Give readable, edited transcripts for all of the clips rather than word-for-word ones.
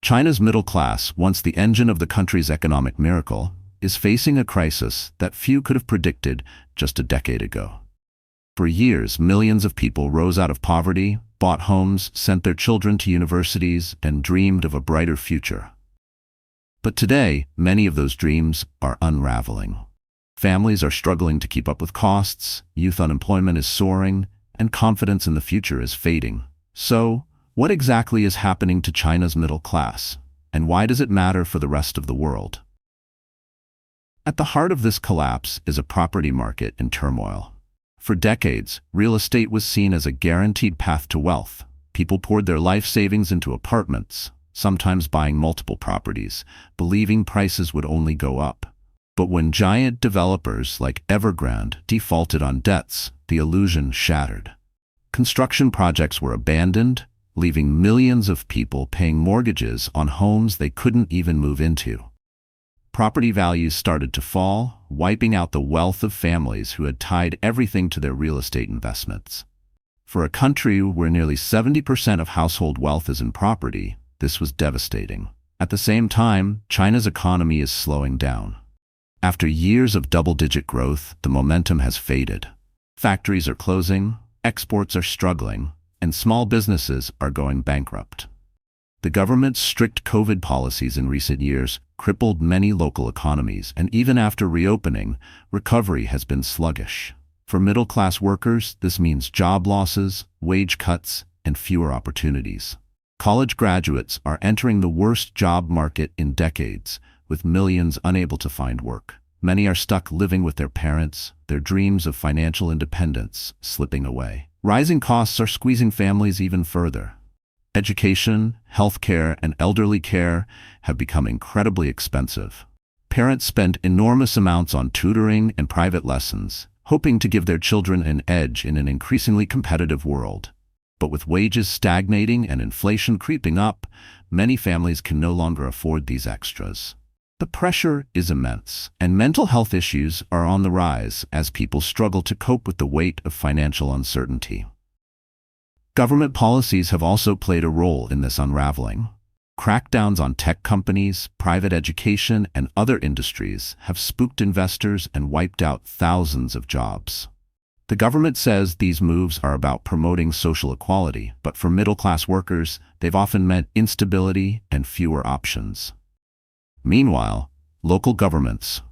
China's middle class, once the engine of the country's economic miracle, is facing a crisis that few could have predicted just a decade ago. For years, millions of people rose out of poverty, bought homes, sent their children to universities, and dreamed of a brighter future. But today, many of those dreams are unraveling. Families are struggling to keep up with costs, youth unemployment is soaring, and confidence in the future is fading. So, what exactly is happening to China's middle class, and why does it matter for the rest of the world? At the heart of this collapse is a property market in turmoil. For decades, real estate was seen as a guaranteed path to wealth. People poured their life savings into apartments, sometimes buying multiple properties, believing prices would only go up. But when giant developers like Evergrande defaulted on debts, the illusion shattered. Construction projects were abandoned, leaving millions of people paying mortgages on homes they couldn't even move into. Property values started to fall, wiping out the wealth of families who had tied everything to their real estate investments. For a country where nearly 70% of household wealth is in property, this was devastating. At the same time, China's economy is slowing down. After years of double-digit growth, the momentum has faded. Factories are closing, exports are struggling, and small businesses are going bankrupt. The government's strict COVID policies in recent years crippled many local economies, and even after reopening, recovery has been sluggish. For middle-class workers, this means job losses, wage cuts, and fewer opportunities. College graduates are entering the worst job market in decades, with millions unable to find work. Many are stuck living with their parents, their dreams of financial independence slipping away. Rising costs are squeezing families even further. Education, healthcare, and elderly care have become incredibly expensive. Parents spend enormous amounts on tutoring and private lessons, hoping to give their children an edge in an increasingly competitive world. But with wages stagnating and inflation creeping up, many families can no longer afford these extras. The pressure is immense, and mental health issues are on the rise as people struggle to cope with the weight of financial uncertainty. Government policies have also played a role in this unraveling. Crackdowns on tech companies, private education, and other industries have spooked investors and wiped out thousands of jobs. The government says these moves are about promoting social equality, but for middle-class workers, they've often meant instability and fewer options. Meanwhile, local governments,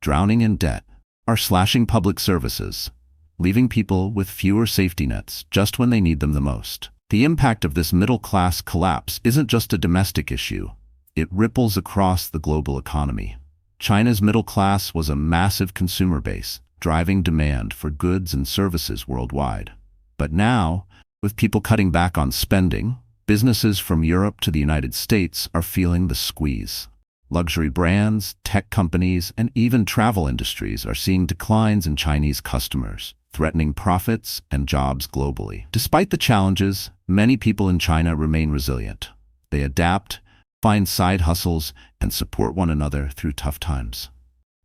drowning in debt, are slashing public services, leaving people with fewer safety nets just when they need them the most. The impact of this middle-class collapse isn't just a domestic issue. It ripples across the global economy. China's middle class was a massive consumer base, driving demand for goods and services worldwide. But now, with people cutting back on spending, businesses from Europe to the United States are feeling the squeeze. Luxury brands, tech companies, and even travel industries are seeing declines in Chinese customers, threatening profits and jobs globally. Despite the challenges, many people in China remain resilient. They adapt, find side hustles, and support one another through tough times.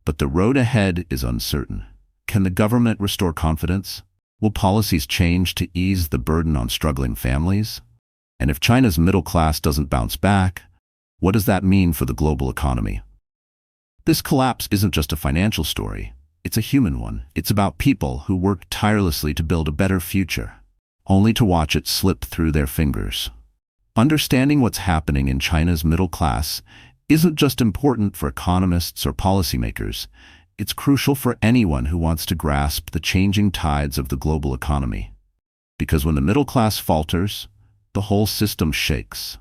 But the road ahead is uncertain. Can the government restore confidence? Will policies change to ease the burden on struggling families? And if China's middle class doesn't bounce back, what does that mean for the global economy? This collapse isn't just a financial story. It's a human one. It's about people who worked tirelessly to build a better future, only to watch it slip through their fingers. Understanding what's happening in China's middle class isn't just important for economists or policymakers. It's crucial for anyone who wants to grasp the changing tides of the global economy. Because when the middle class falters, the whole system shakes,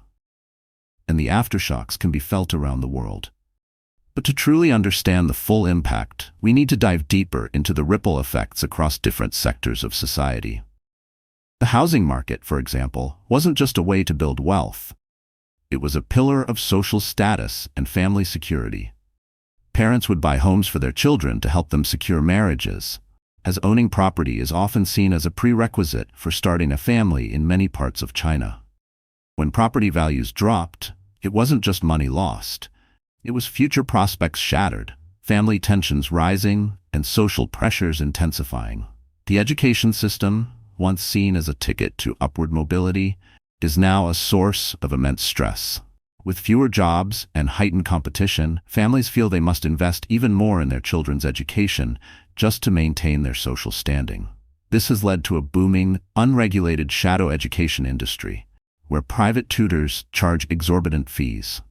and the aftershocks can be felt around the world. But to truly understand the full impact, we need to dive deeper into the ripple effects across different sectors of society. The housing market, for example, wasn't just a way to build wealth. It was a pillar of social status and family security. Parents would buy homes for their children to help them secure marriages, as owning property is often seen as a prerequisite for starting a family in many parts of China. When property values dropped, it wasn't just money lost. It was future prospects shattered, family tensions rising, and social pressures intensifying. The education system, once seen as a ticket to upward mobility, is now a source of immense stress. With fewer jobs and heightened competition, families feel they must invest even more in their children's education just to maintain their social standing. This has led to a booming, unregulated shadow education industry, where private tutors charge exorbitant fees.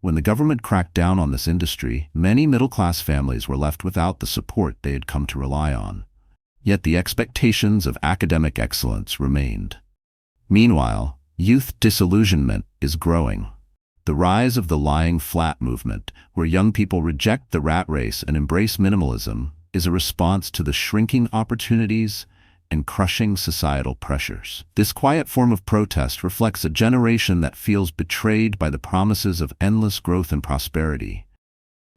When the government cracked down on this industry, many middle-class families were left without the support they had come to rely on. Yet the expectations of academic excellence remained. Meanwhile, youth disillusionment is growing. The rise of the lying flat movement, where young people reject the rat race and embrace minimalism, is a response to the shrinking opportunities and crushing societal pressures. This quiet form of protest reflects a generation that feels betrayed by the promises of endless growth and prosperity.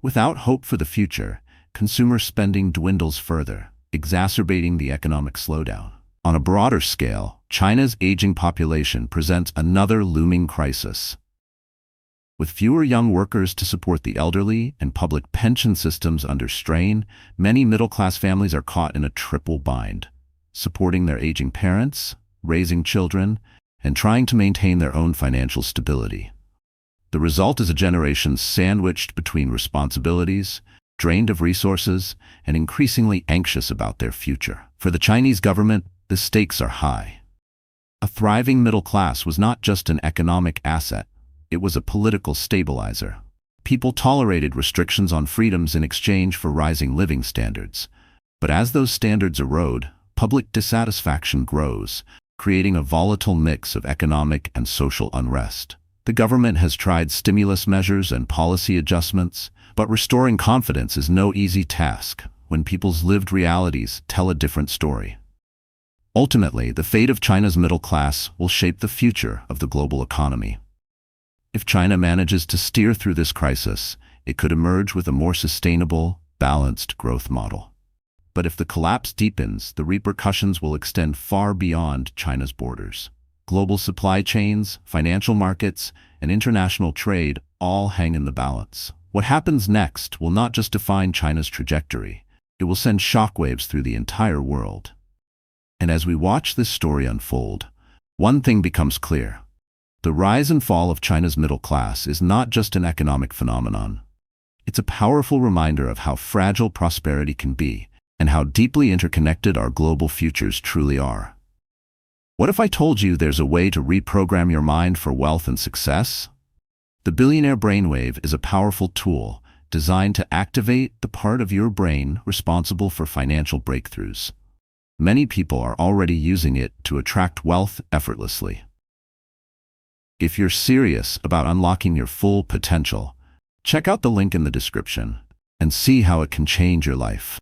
Without hope for the future, consumer spending dwindles further, exacerbating the economic slowdown. On a broader scale, China's aging population presents another looming crisis. With fewer young workers to support the elderly and public pension systems under strain, many middle-class families are caught in a triple bind: supporting their aging parents, raising children, and trying to maintain their own financial stability. The result is a generation sandwiched between responsibilities, drained of resources, and increasingly anxious about their future. For the Chinese government, the stakes are high. A thriving middle class was not just an economic asset, it was a political stabilizer. People tolerated restrictions on freedoms in exchange for rising living standards. But as those standards erode, public dissatisfaction grows, creating a volatile mix of economic and social unrest. The government has tried stimulus measures and policy adjustments, but restoring confidence is no easy task when people's lived realities tell a different story. Ultimately, the fate of China's middle class will shape the future of the global economy. If China manages to steer through this crisis, it could emerge with a more sustainable, balanced growth model. But if the collapse deepens, the repercussions will extend far beyond China's borders. Global supply chains, financial markets, and international trade all hang in the balance. What happens next will not just define China's trajectory, it will send shockwaves through the entire world. And as we watch this story unfold, one thing becomes clear. The rise and fall of China's middle class is not just an economic phenomenon. It's a powerful reminder of how fragile prosperity can be and how deeply interconnected our global futures truly are. What if I told you there's a way to reprogram your mind for wealth and success? The billionaire brainwave is a powerful tool designed to activate the part of your brain responsible for financial breakthroughs. Many people are already using it to attract wealth effortlessly. If you're serious about unlocking your full potential, check out the link in the description and see how it can change your life.